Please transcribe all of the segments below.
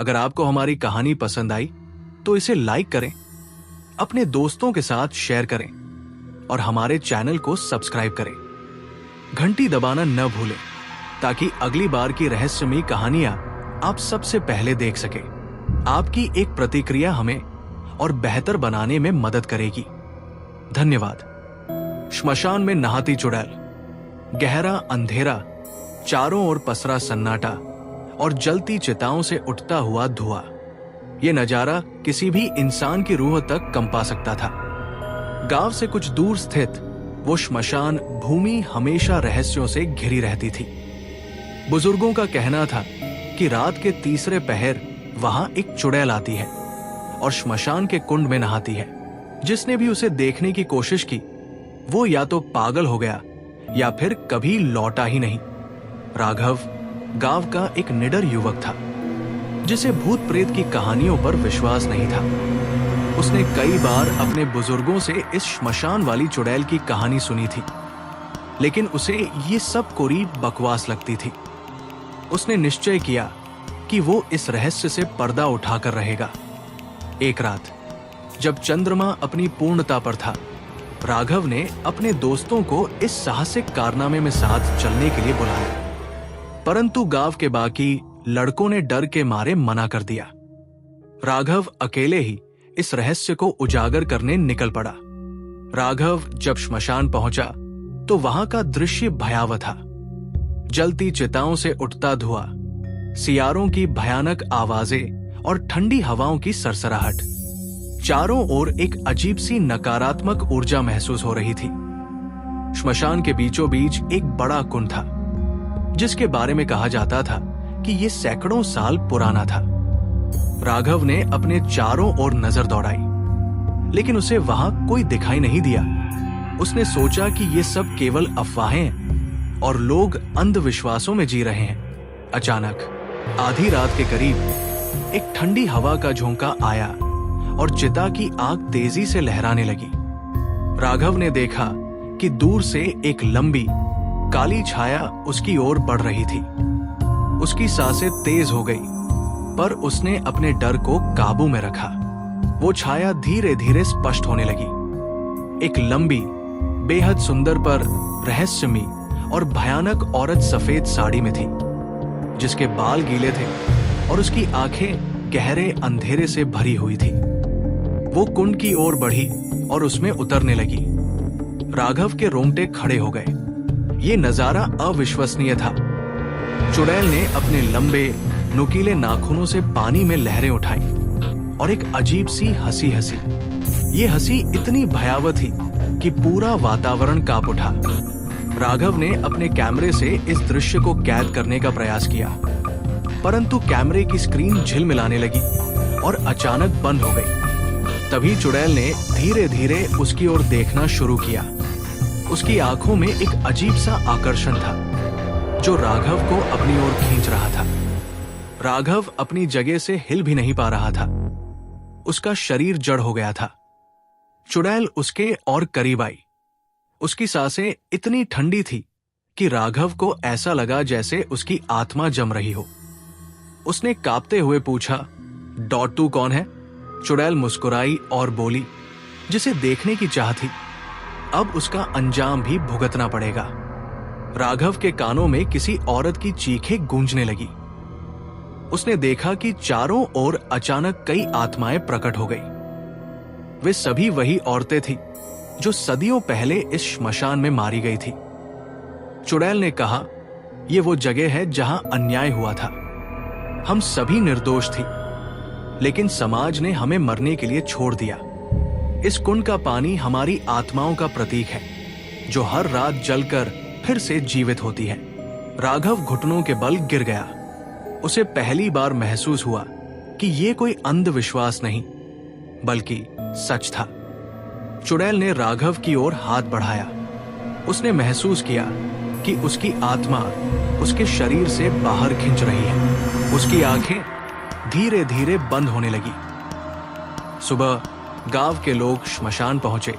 अगर आपको हमारी कहानी पसंद आई तो इसे लाइक करें, अपने दोस्तों के साथ शेयर करें और हमारे चैनल को सब्सक्राइब करें। घंटी दबाना न भूलें ताकि अगली बार की रहस्यमयी कहानियां आप सबसे पहले देख सकें। आपकी एक प्रतिक्रिया हमें और बेहतर बनाने में मदद करेगी। धन्यवाद। श्मशान में नहाती चुड़ैल। गहरा अंधेरा, चारों ओर पसरा सन्नाटा और जलती चिताओं से उठता हुआ धुआं। ये नजारा किसी भी इंसान की रूह तक कंपा सकता था। गांव से कुछ दूर स्थित वो श्मशान भूमि हमेशा रहस्यों से घिरी रहती थी। बुजुर्गों का कहना था कि रात के तीसरे पहर वहां एक चुड़ैल आती है और श्मशान के कुंड में नहाती है। जिसने भी उसे देखने की कोशिश की वो या तो पागल हो गया या फिर कभी लौटा ही नहीं। राघव गांव का एक निडर युवक था जिसे भूत प्रेत की कहानियों पर विश्वास नहीं था। उसने कई बार अपने बुजुर्गों से इस श्मशान वाली चुड़ैल की कहानी सुनी थी, लेकिन उसे ये सब कोरी बकवास लगती थी। उसने निश्चय किया कि वो इस रहस्य से पर्दा उठाकर रहेगा। एक रात जब चंद्रमा अपनी पूर्णता पर था, राघव ने अपने दोस्तों को इस साहसिक कारनामे में साथ चलने के लिए बुलाया, परंतु गांव के बाकी लड़कों ने डर के मारे मना कर दिया। राघव अकेले ही इस रहस्य को उजागर करने निकल पड़ा। राघव जब श्मशान पहुंचा तो वहां का दृश्य भयावह था। जलती चिताओं से उठता धुआं, सियारों की भयानक आवाजें और ठंडी हवाओं की सरसराहट। चारों ओर एक अजीब सी नकारात्मक ऊर्जा महसूस हो रही थी। श्मशान के बीचों बीच एक बड़ा कुंड था जिसके बारे में कहा जाता था कि ये सैकड़ों साल पुराना था। राघव ने अपने चारों ओर नजर दौड़ाई, लेकिन उसे वहां कोई दिखाई नहीं दिया। उसने सोचा कि ये सब केवल अफवाहें हैं और लोग अंधविश्वासों में जी रहे हैं। अचानक आधी रात के करीब एक ठंडी हवा का झोंका आया और चिता की आग तेजी से लहराने लगी। राघव ने देखा कि दूर से एक लंबी काली छाया उसकी ओर बढ़ रही थी। उसकी सांसें तेज हो गई, पर उसने अपने डर को काबू में रखा। वो छाया धीरे धीरे स्पष्ट होने लगी। एक लंबी, बेहद सुंदर पर रहस्यमयी और भयानक औरत सफेद साड़ी में थी, जिसके बाल गीले थे और उसकी आंखें गहरे अंधेरे से भरी हुई थी। वो कुंड की ओर बढ़ी और उसमें उतरने लगी। राघव के रोंगटे खड़े हो गए। ये नजारा अविश्वसनीय था। चुड़ैल ने अपने लंबे नुकीले नाखूनों से पानी में लहरें उठाई और एक अजीब सी हंसी हंसी। ये हंसी इतनी भयावह थी कि पूरा वातावरण कांप उठा। राघव ने अपने कैमरे से इस दृश्य को कैद करने का प्रयास किया, परंतु कैमरे की स्क्रीन झिलमिलाने लगी और अचानक बंद हो गई। तभी चुड़ैल ने धीरे धीरे उसकी ओर देखना शुरू किया। उसकी आंखों में एक अजीब सा आकर्षण था जो राघव को अपनी ओर खींच रहा था। राघव अपनी जगह से हिल भी नहीं पा रहा था। उसका शरीर जड़ हो गया था। चुड़ैल उसके और करीब आई। उसकी सांसें इतनी ठंडी थी कि राघव को ऐसा लगा जैसे उसकी आत्मा जम रही हो। उसने कांपते हुए पूछा, "डॉट, तू कौन है?" चुड़ैल मुस्कुराई और बोली, "जिसे देखने की चाह थी, अब उसका अंजाम भी भुगतना पड़ेगा।" राघव के कानों में किसी औरत की चीखें गूंजने लगी। उसने देखा कि चारों ओर अचानक कई आत्माएं प्रकट हो गई। वे सभी वही औरतें थीं जो सदियों पहले इस श्मशान में मारी गई थी। चुड़ैल ने कहा, "यह वो जगह है जहां अन्याय हुआ था। हम सभी निर्दोष थी, लेकिन समाज ने हमें मरने के लिए छोड़ दिया। इस कुंड का पानी हमारी आत्माओं का प्रतीक है, जो हर रात जलकर फिर से जीवित होती है।" राघव घुटनों के बल गिर गया। उसे पहली बार महसूस हुआ कि ये कोई अंधविश्वास नहीं, बल्कि सच था। चुड़ैल ने राघव की ओर हाथ बढ़ाया। उसने महसूस किया कि उसकी आत्मा उसके शरीर से बाहर खिंच रही है। उसकी आंखें धीरे धीरे बंद होने लगी। सुबह गांव के लोग श्मशान पहुंचे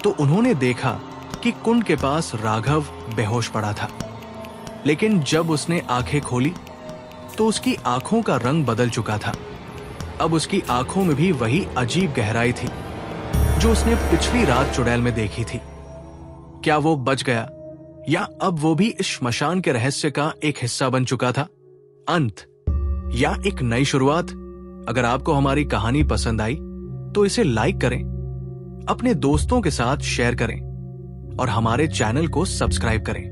तो उन्होंने देखा कि कुंड के पास राघव बेहोश पड़ा था। लेकिन जब उसने आंखें खोली तो उसकी आंखों का रंग बदल चुका था। अब उसकी आंखों में भी वही अजीब गहराई थी जो उसने पिछली रात चुड़ैल में देखी थी। क्या वो बच गया, या अब वो भी इस श्मशान के रहस्य का एक हिस्सा बन चुका था? अंत या एक नई शुरुआत? अगर आपको हमारी कहानी पसंद आई तो इसे लाइक करें, अपने दोस्तों के साथ शेयर करें और हमारे चैनल को सब्सक्राइब करें।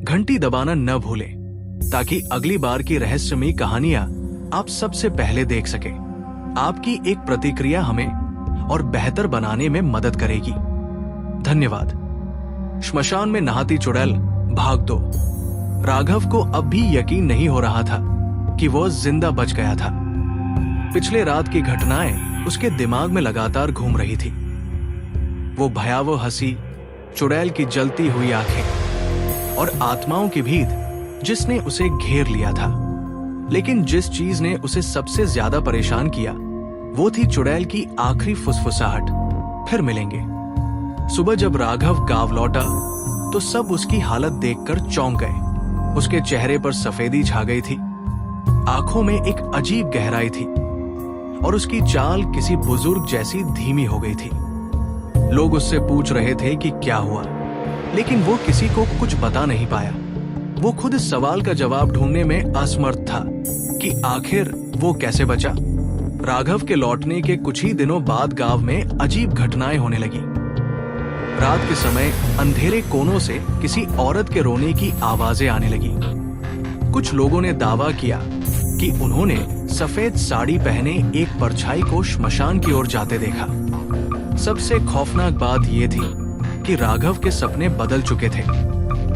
घंटी दबाना न भूलें ताकि अगली बार की रहस्यमयी कहानियां आप सबसे पहले देख सकें। आपकी एक प्रतिक्रिया हमें और बेहतर बनाने में मदद करेगी। धन्यवाद। श्मशान में नहाती चुड़ैल भाग 2। राघव को अब भी यकीन नहीं हो रहा था कि वो जिंदा बच गया था। पिछले रात की घटनाएं उसके दिमाग में लगातार घूम रही थी। वो भयावह हंसी, चुड़ैल की जलती हुई आंखें और आत्माओं की भीड़ जिसने उसे घेर लिया था। लेकिन जिस चीज ने उसे सबसे ज्यादा परेशान किया वो थी चुड़ैल की आखिरी फुसफुसाहट, फिर मिलेंगे। सुबह जब राघव गांव लौटा तो सब उसकी हालत देखकर चौंक गए। उसके चेहरे पर सफेदी छा गई थी, आंखों में एक अजीब गहराई थी और उसकी चाल किसी बुजुर्ग जैसी धीमी हो गई थी। लोग उससे पूछ रहे थे कि क्या हुआ, लेकिन वो किसी को कुछ बता नहीं पाया। वो खुद इस सवाल का जवाब ढूंढने में असमर्थ था कि आखिर वो कैसे बचा। राघव के लौटने के कुछ ही दिनों बाद गांव में अजीब घटनाएं होने लगी। रात के समय अंधेरे कोनों से किसी औरत के रोने की आवाजें आने लगी। कुछ लोगों ने दावा किया कि उन्होंने सफेद साड़ी पहने एक परछाई को श्मशान की ओर जाते देखा। सबसे खौफनाक बात यह थी कि राघव के सपने बदल चुके थे।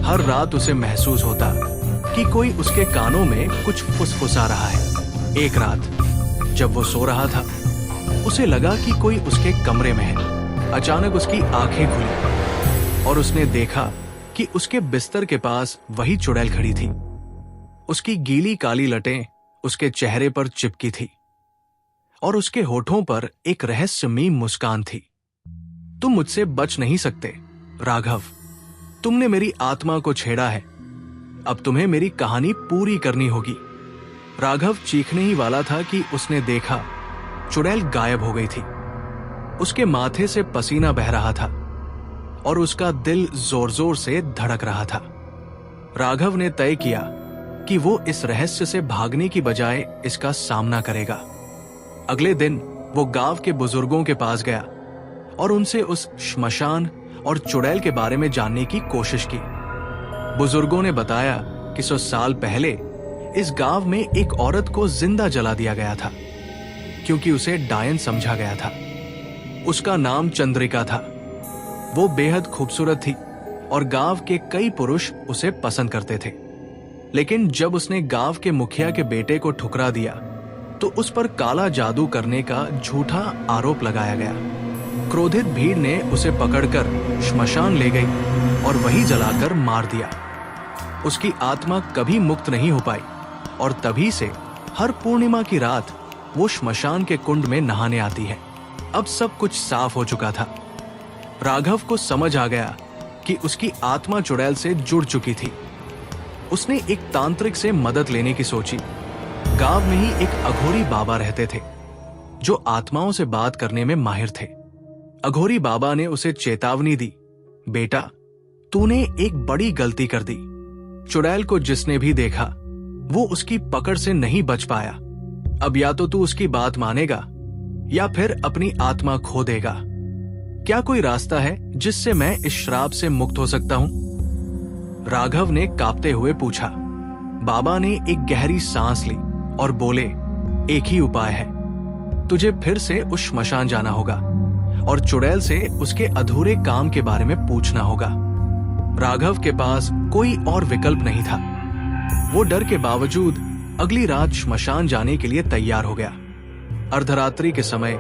हर रात उसे महसूस होता कि कोई उसके कानों में कुछ फुसफुसा रहा है। एक रात जब वो सो रहा था, उसे लगा कि कोई उसके कमरे में है। अचानक उसकी आंखें खुली और उसने देखा कि उसके बिस्तर के पास वही चुड़ैल खड़ी थी। उसकी गीली काली लटें उसके चेहरे पर चिपकी थी और उसके होठों पर एक रहस्यमयी मुस्कान थी। तुम मुझसे बच नहीं सकते राघव, तुमने मेरी आत्मा को छेड़ा है। अब तुम्हें मेरी कहानी पूरी करनी होगी। राघव चीखने ही वाला था कि उसने देखा चुड़ैल गायब हो गई थी। उसके माथे से पसीना बह रहा था और उसका दिल जोर जोर से धड़क रहा था। राघव ने तय किया कि वो इस रहस्य से भागने की बजाय इसका सामना करेगा। अगले दिन वो गांव के बुजुर्गों के पास गया और उनसे उस श्मशान और चुड़ैल के बारे में जानने की कोशिश की। बुजुर्गों ने बताया कि 100 साल पहले इस गांव में एक औरत को जिंदा जला दिया गया था क्योंकि उसे डायन समझा गया था। उसका नाम चंद्रिका था। वो बेहद खूबसूरत थी और गांव के कई पुरुष उसे पसंद करते थे। लेकिन जब उसने गांव के मुखिया के बेटे को ठुकरा दिया तो उस पर काला जादू करने का झूठा आरोप लगाया गया। क्रोधित भीड़ ने उसे पकड़कर श्मशान ले गई और वहीं जलाकर मार दिया। उसकी आत्मा कभी मुक्त नहीं हो पाई और तभी से हर पूर्णिमा की रात वो श्मशान के कुंड में नहाने आती है। अब सब कुछ साफ हो चुका था। राघव को समझ आ गया कि उसकी आत्मा चुड़ैल से जुड़ चुकी थी। उसने एक तांत्रिक से मदद लेने की सोची। गांव में ही एक अघोरी बाबा रहते थे जो आत्माओं से बात करने में माहिर थे। अघोरी बाबा ने उसे चेतावनी दी, बेटा तूने एक बड़ी गलती कर दी। चुड़ैल को जिसने भी देखा वो उसकी पकड़ से नहीं बच पाया। अब या तो तू उसकी बात मानेगा या फिर अपनी आत्मा खो देगा। क्या कोई रास्ता है जिससे मैं इस श्राप से मुक्त हो सकता हूं? राघव ने कांपते हुए पूछा। बाबा ने एक गहरी सांस ली और बोले, एक ही उपाय है। तुझे फिर से उस श्मशान जाना होगा और चुड़ैल से उसके अधूरे काम के बारे में पूछना होगा। राघव के पास कोई और विकल्प नहीं था। वो डर के बावजूद अगली रात श्मशान जाने के लिए तैयार हो गया। अर्धरात्रि के समय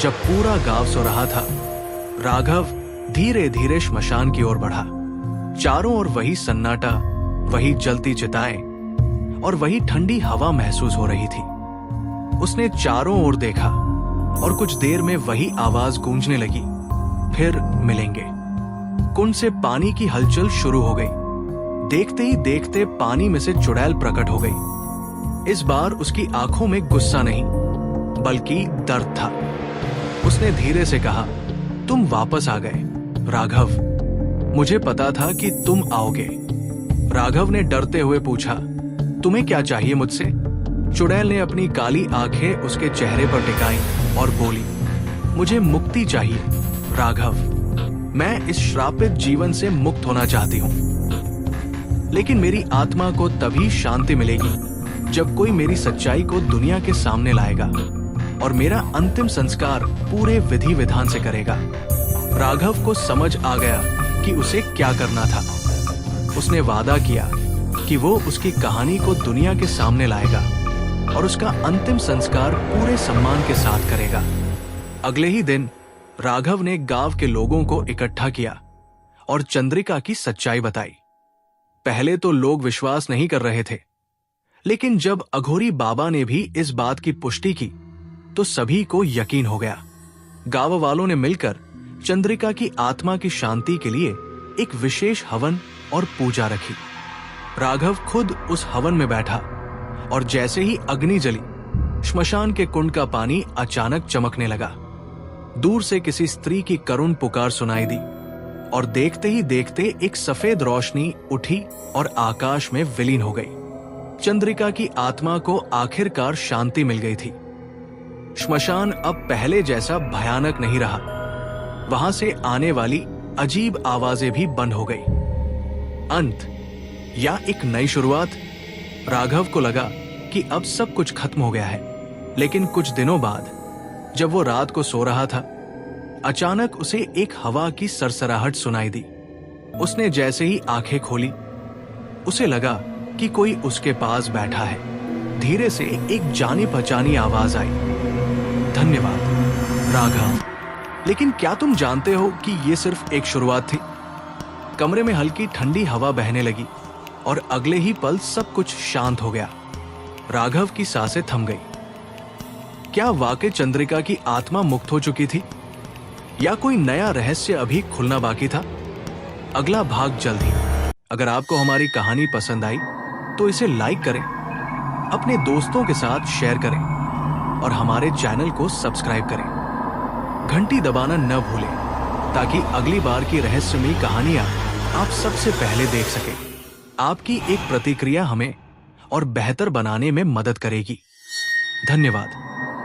जब पूरा गांव सो रहा था, राघव धीरे धीरे श्मशान की ओर बढ़ा। चारों ओर वही सन्नाटा, वही जलती चिताएं और वही ठंडी हवा महसूस हो रही थी। उसने चारों ओर देखा और कुछ देर में वही आवाज गूंजने लगी, फिर मिलेंगे। कुंड से पानी की हलचल शुरू हो गई। देखते ही देखते पानी में से चुड़ैल प्रकट हो गई। इस बार उसकी आंखों में गुस्सा नहीं बल्कि दर्द था। उसने धीरे से कहा, तुम वापस आ गए राघव। मुझे पता था कि तुम आओगे। राघव ने डरते हुए पूछा, तुम्हें क्या चाहिए मुझसे? चुड़ैल ने अपनी काली आंखें उसके चेहरे पर टिकाई और बोली, मुझे मुक्ति चाहिए राघव। मैं इस श्रापित जीवन से मुक्त होना चाहती हूँ, लेकिन मेरी आत्मा को तभी शांति मिलेगी जब कोई मेरी सच्चाई को दुनिया के सामने लाएगा और मेरा अंतिम संस्कार पूरे विधि विधान से करेगा। राघव को समझ आ गया कि उसे क्या करना था। उसने वादा किया कि वो उसकी कहानी को दुनिया के सामने लाएगा और उसका अंतिम संस्कार पूरे सम्मान के साथ करेगा। अगले ही दिन राघव ने गांव के लोगों को इकट्ठा किया और चंद्रिका की सच्चाई बताई। पहले तो लोग विश्वास नहीं कर रहे थे, लेकिन जब अघोरी बाबा ने भी इस बात की पुष्टि की तो सभी को यकीन हो गया। गांव वालों ने मिलकर चंद्रिका की आत्मा की शांति के लिए एक विशेष हवन और पूजा रखी। राघव खुद उस हवन में बैठा और जैसे ही अग्नि जली, श्मशान के कुंड का पानी अचानक चमकने लगा। दूर से किसी स्त्री की करुण पुकार सुनाई दी और देखते ही देखते एक सफेद रोशनी उठी और आकाश में विलीन हो गई। चंद्रिका की आत्मा को आखिरकार शांति मिल गई थी। श्मशान अब पहले जैसा भयानक नहीं रहा। वहां से आने वाली अजीब आवाजें भी बंद हो गई। अंत या एक नई शुरुआत? राघव को लगा कि अब सब कुछ खत्म हो गया है, लेकिन कुछ दिनों बाद जब वो रात को सो रहा था, अचानक उसे एक हवा की सरसराहट सुनाई दी। उसने जैसे ही आंखें खोली, उसे लगा कि कोई उसके पास बैठा है। धीरे से एक जानी पहचानी आवाज आई, धन्यवाद राघव। लेकिन क्या तुम जानते हो कि ये सिर्फ एक शुरुआत थी? कमरे में हल्की ठंडी हवा बहने लगी और अगले ही पल सब कुछ शांत हो गया। राघव की सांसें थम गई। क्या वाकई चंद्रिका की आत्मा मुक्त हो चुकी थी या कोई नया रहस्य अभी खुलना बाकी था? अगला भाग जल्द ही। अगर आपको हमारी कहानी पसंद आई तो इसे लाइक करें, अपने दोस्तों के साथ शेयर करें और हमारे चैनल को सब्सक्राइब करें। घंटी दबाना न भूलें ताकि अगली बार की रहस्यमयी कहानियां आप सबसे पहले देख सकें। आपकी एक प्रतिक्रिया हमें और बेहतर बनाने में मदद करेगी। धन्यवाद।